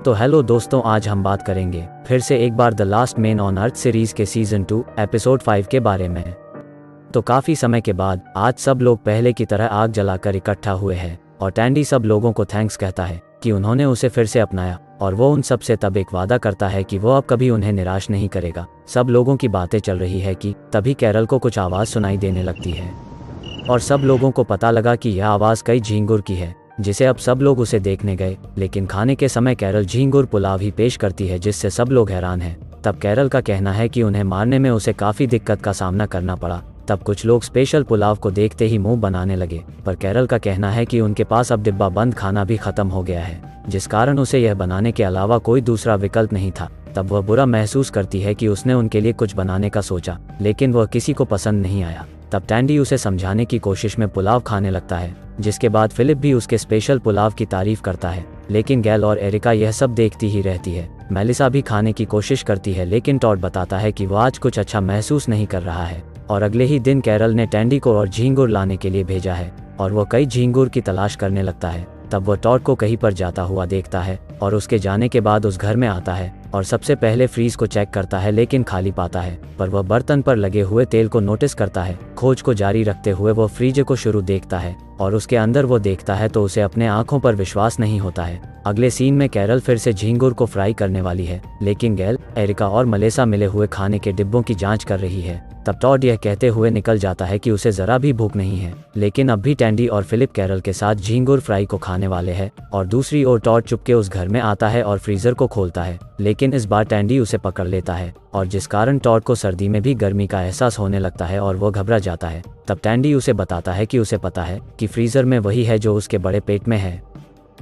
तो हेलो दोस्तों, आज हम बात करेंगे फिर से एक बार the last man on Earth series के सीजन 2 एपिसोड 5 के बारे में। तो काफ़ी समय के बाद आज सब लोग पहले की तरह आग जलाकर इकट्ठा हुए हैं और टैंडी सब लोगों को थैंक्स कहता है कि उन्होंने उसे फिर से अपनाया, और वो उन सब से तब एक वादा करता है कि वो अब कभी उन्हें निराश नहीं करेगा। सब लोगों की बातें चल रही है कि तभी कैरल को कुछ आवाज़ सुनाई देने लगती है और सब लोगों को पता लगा कि यह आवाज़ कई झींगुर की है, जिसे अब सब लोग उसे देखने गए। लेकिन खाने के समय कैरल झींगुर पुलाव ही पेश करती है, जिससे सब लोग हैरान हैं। तब कैरल का कहना है कि उन्हें मारने में उसे काफ़ी दिक्कत का सामना करना पड़ा। तब कुछ लोग स्पेशल पुलाव को देखते ही मुंह बनाने लगे, पर कैरल का कहना है कि उनके पास अब डिब्बा बंद खाना भी खत्म हो गया है, जिस कारण उसे यह बनाने के अलावा कोई दूसरा विकल्प नहीं था। तब वह बुरा महसूस करती है कि उसने उनके लिए कुछ बनाने का सोचा, लेकिन वह किसी को पसंद नहीं आया। तब टैंडी उसे समझाने की कोशिश में पुलाव खाने लगता है, जिसके बाद फिलिप भी उसके स्पेशल पुलाव की तारीफ करता है। लेकिन गैल और एरिका यह सब देखती ही रहती है। मेलिसा भी खाने की कोशिश करती है, लेकिन टॉड बताता है कि वह आज कुछ अच्छा महसूस नहीं कर रहा है। और अगले ही दिन कैरल ने टैंडी को और झींगुर लाने के लिए भेजा है और वह कई झींगुर की तलाश करने लगता है। तब वह टॉड को कहीं पर जाता हुआ देखता है और उसके जाने के बाद उस घर में आता है और सबसे पहले फ्रीज को चेक करता है, लेकिन खाली पाता है। पर वह बर्तन पर लगे हुए तेल को नोटिस करता है। खोज को जारी रखते हुए वह फ्रीज को शुरू देखता है और उसके अंदर वो देखता है तो उसे अपने आंखों पर विश्वास नहीं होता है। अगले सीन में कैरल फिर से झींगुर को फ्राई करने वाली है, लेकिन गैल, एरिका और मेलिसा मिले हुए खाने के डिब्बों की जांच कर रही है। तब टॉड यह कहते हुए निकल जाता है कि उसे जरा भी भूख नहीं है। लेकिन अब भी टैंडी और फिलिप कैरल के साथ झींगुर फ्राई को खाने वाले हैं और दूसरी ओर टॉड चुपके उस घर में आता है और फ्रीजर को खोलता है, लेकिन इस बार टैंडी उसे पकड़ लेता है और जिस कारण टॉड को सर्दी में भी गर्मी का एहसास होने लगता है और वो घबरा जाता है। तब टैंडी उसे बताता है कि उसे पता है कि फ्रीजर में वही है जो उसके बड़े पेट में है,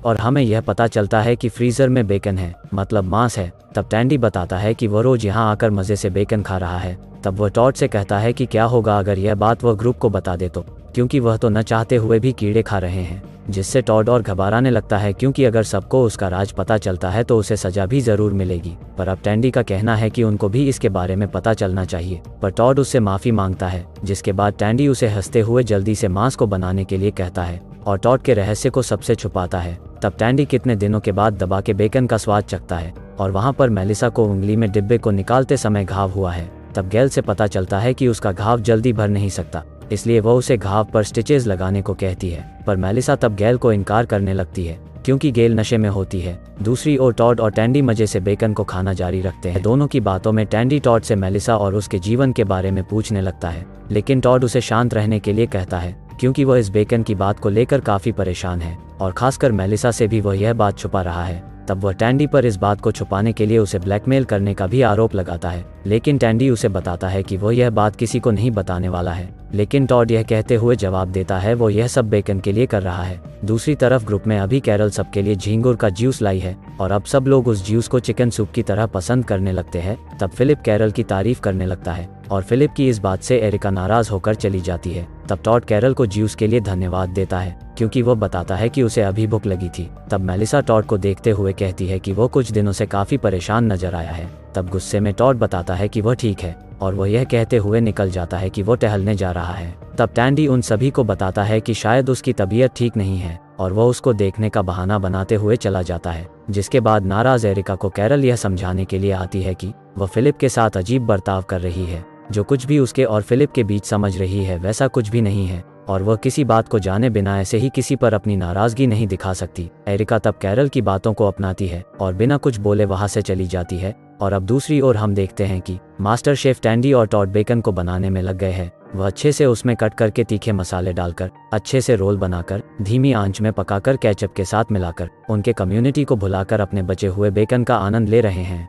और हमें यह पता चलता है कि फ्रीजर में बेकन है, मतलब मांस है। तब टैंडी बताता है कि वह रोज यहाँ आकर मजे से बेकन खा रहा है। तब वह टॉड से कहता है कि क्या होगा अगर यह बात वह ग्रुप को बता दे तो, क्योंकि वह तो न चाहते हुए भी कीड़े खा रहे हैं, जिससे टॉड और घबराने लगता है, क्योंकि अगर सबको उसका राज पता चलता है तो उसे सजा भी जरूर मिलेगी। पर अब टैंडी का कहना है कि उनको भी इसके बारे में पता चलना चाहिए। पर टॉड उससे माफी मांगता है, जिसके बाद टैंडी उसे हंसते हुए जल्दी से मांस को बनाने के लिए कहता है और टॉड के रहस्य को सबसे छुपाता है। तब टैंडी कितने दिनों के बाद दबा के बेकन का स्वाद चखता है और वहाँ पर मेलिसा को उंगली में डिब्बे को निकालते समय घाव हुआ है। तब गैल से पता चलता है कि उसका घाव जल्दी भर नहीं सकता, इसलिए वह उसे घाव पर स्टिचेस लगाने को कहती है। पर मेलिसा तब गैल को इनकार करने लगती है, क्योंकि गैल नशे में होती है। दूसरी ओर टॉड और टैंडी मजे से बेकन को खाना जारी रखते हैं। दोनों की बातों में टैंडी टॉड से मेलिसा और उसके जीवन के बारे में पूछने लगता है, लेकिन टॉड उसे शांत रहने के लिए कहता है, क्योंकि वह इस बेकन की बात को लेकर काफी परेशान है और खासकर मेलिसा से भी वह यह बात छुपा रहा है। तब वह टैंडी पर इस बात को छुपाने के लिए उसे ब्लैकमेल करने का भी आरोप लगाता है, लेकिन टैंडी उसे बताता है कि वह यह बात किसी को नहीं बताने वाला है। लेकिन टॉड यह कहते हुए जवाब देता है वो यह सब बेकन के लिए कर रहा है। दूसरी तरफ ग्रुप में अभी कैरल सबके लिए झींगुर का जूस लाई है और अब सब लोग उस जूस को चिकन सूप की तरह पसंद करने लगते हैं। तब फिलिप कैरल की तारीफ करने लगता है और फिलिप की इस बात से एरिका नाराज होकर चली जाती है। तब टॉड कैरल को जूस के लिए धन्यवाद देता है, क्योंकि वह बताता है कि उसे अभी भूख लगी थी। तब मेलिसा टॉड को देखते हुए कहती है कि वो कुछ दिनों से काफी परेशान नजर आया है। तब गुस्से में टॉड बताता है कि वह ठीक है और वह यह कहते हुए निकल जाता है कि वो टहलने जा रहा है। तब टैंडी उन सभी को बताता है कि शायद उसकी तबीयत ठीक नहीं है और वह उसको देखने का बहाना बनाते हुए चला जाता है, जिसके बाद नाराज एरिका को कैरल यह समझाने के लिए आती है कि वह फिलिप के साथ अजीब बर्ताव कर रही है। जो कुछ भी उसके और फिलिप के बीच समझ रही है वैसा कुछ भी नहीं है और वह किसी बात को जाने बिना ऐसे ही किसी पर अपनी नाराजगी नहीं दिखा सकती। एरिका तब कैरल की बातों को अपनाती है और बिना कुछ बोले वहां से चली जाती है। और अब दूसरी ओर हम देखते हैं कि मास्टर शेफ टैंडी और टॉड बेकन को बनाने में लग गए हैं। वह अच्छे से उसमें कट करके तीखे मसाले डालकर अच्छे से रोल बनाकर धीमी आंच में पकाकर केचप के साथ मिलाकर उनके कम्युनिटी को भुलाकर अपने बचे हुए बेकन का आनंद ले रहे हैं।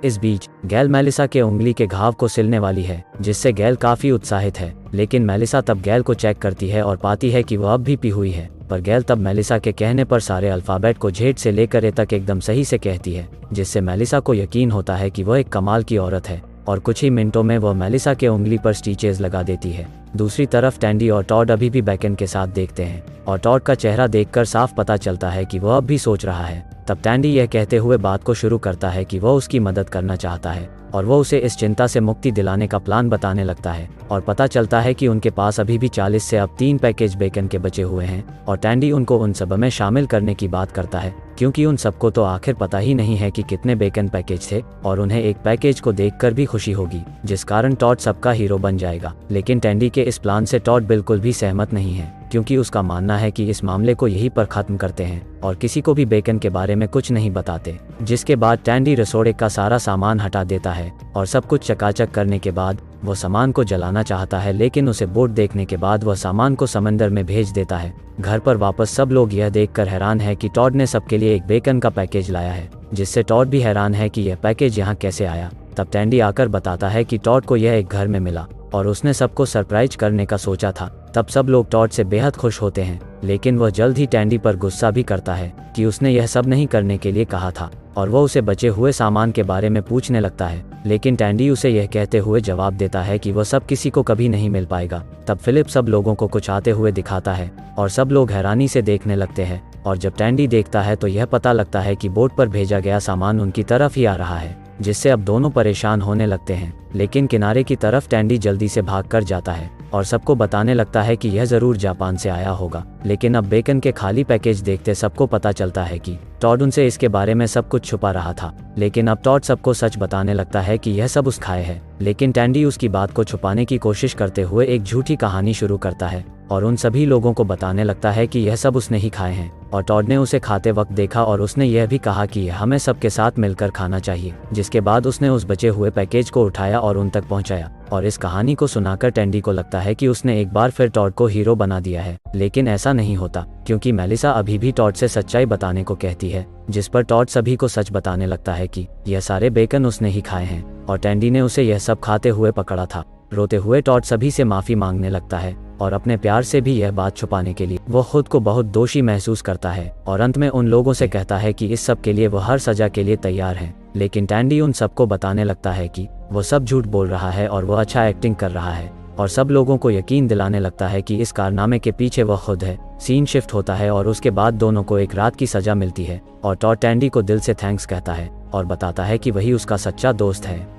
इस बीच गैल मेलिसा के उंगली के घाव को सिलने वाली है, जिससे गैल काफी उत्साहित है। लेकिन मेलिसा तब गैल को चेक करती है और पाती है कि वह अब भी पी हुई है। पर गैल तब मेलिसा के कहने पर सारे अल्फाबेट को झेड से लेकर ए तक एकदम सही से कहती है, जिससे मेलिसा को यकीन होता है कि वह एक कमाल की औरत है और कुछ ही मिनटों में वह मेलिसा के उंगली पर स्टिचेस लगा देती है। दूसरी तरफ टैंडी और टॉड अभी भी बेकन के साथ देखते हैं और टॉड का चेहरा देखकर साफ पता चलता है कि वह अब भी सोच रहा है। तब टैंडी यह कहते हुए बात को शुरू करता है कि वह उसकी मदद करना चाहता है और वह उसे इस चिंता से मुक्ति दिलाने का प्लान बताने लगता है और पता चलता है कि उनके पास अभी भी 40 से अब 3 पैकेज बेकन के बचे हुए हैं और टैंडी उनको उन सब में शामिल करने की बात करता है। क्योंकि उन सबको तो आखिर पता ही नहीं है कि कितने बेकन पैकेज थे और उन्हें एक पैकेज को देखकर भी खुशी होगी, जिस कारण टॉड सबका हीरो बन जाएगा। लेकिन टैंडी के इस प्लान से टॉड बिल्कुल भी सहमत नहीं है, क्योंकि उसका मानना है कि इस मामले को यहीं पर खत्म करते हैं और किसी को भी बेकन के बारे में कुछ नहीं बताते। जिसके बाद टैंडी रसोड़े का सारा सामान हटा देता है और सब कुछ चकाचक करने के बाद वो सामान को जलाना चाहता है, लेकिन उसे बोट देखने के बाद वह सामान को समंदर में भेज देता है। घर पर वापस सब लोग यह देखकर हैरान है कि टॉड ने सबके लिए एक बेकन का पैकेज लाया है, जिससे टॉड भी हैरान है कि यह पैकेज यहाँ कैसे आया। तब टैंडी आकर बताता है कि टॉड को यह एक घर में मिला और उसने सबको सरप्राइज करने का सोचा था। तब सब लोग टॉड से बेहद खुश होते हैं, लेकिन वह जल्द ही टैंडी पर गुस्सा भी करता है कि उसने यह सब नहीं करने के लिए कहा था और वह उसे बचे हुए सामान के बारे में पूछने लगता है। लेकिन टैंडी उसे यह कहते हुए जवाब देता है कि वह सब किसी को कभी नहीं मिल पाएगा। तब फिलिप सब लोगों को कुछ आते हुए दिखाता है और सब लोग हैरानी से देखने लगते हैं और जब टैंडी देखता है तो यह पता लगता है कि बोट पर भेजा गया सामान उनकी तरफ ही आ रहा है, जिससे अब दोनों परेशान होने लगते हैं। लेकिन किनारे की तरफ टैंडी जल्दी से भाग कर जाता है और सबको बताने लगता है कि यह जरूर जापान से आया होगा। लेकिन अब बेकन के खाली पैकेज देखते सबको पता चलता है कि टॉड उनसे इसके बारे में सब कुछ छुपा रहा था। लेकिन अब टॉड सबको सच बताने लगता है कि यह सब उस खाए है, लेकिन टैंडी उसकी बात को छुपाने की कोशिश करते हुए एक झूठी कहानी शुरू करता है और उन सभी लोगों को बताने लगता है कि यह सब उसने ही खाए हैं और टॉड ने उसे खाते वक्त देखा और उसने यह भी कहा कि हमें सबके साथ मिलकर खाना चाहिए। जिसके बाद उसने उस बचे हुए पैकेज को उठाया और उन तक पहुंचाया और इस कहानी को सुनाकर टैंडी को लगता है कि उसने एक बार फिर टॉड को हीरो बना दिया है। लेकिन ऐसा नहीं होता, क्योंकि मेलिसा अभी भी टॉड से सच्चाई बताने को कहती है, जिस पर टॉड सभी को सच बताने लगता है कि यह सारे बेकन उसने ही खाए हैं और टैंडी ने उसे यह सब खाते हुए पकड़ा था। रोते हुए टॉड सभी से माफी मांगने लगता है और अपने प्यार से भी यह बात छुपाने के लिए वो खुद को बहुत दोषी महसूस करता है और अंत में उन लोगों से कहता है कि इस सब के लिए वो हर सजा के लिए तैयार है। लेकिन टैंडी उन सबको बताने लगता है कि वो सब झूठ बोल रहा है और वो अच्छा एक्टिंग कर रहा है और सब लोगों को यकीन दिलाने लगता है कि इस कारनामे के पीछे वह खुद है। सीन शिफ्ट होता है और उसके बाद दोनों को एक रात की सजा मिलती है और टॉड टैंडी को दिल से थैंक्स कहता है और बताता है कि वही उसका सच्चा दोस्त है।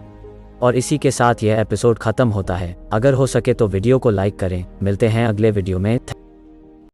और इसी के साथ यह एपिसोड खत्म होता है। अगर हो सके तो वीडियो को लाइक करें। मिलते हैं अगले वीडियो में।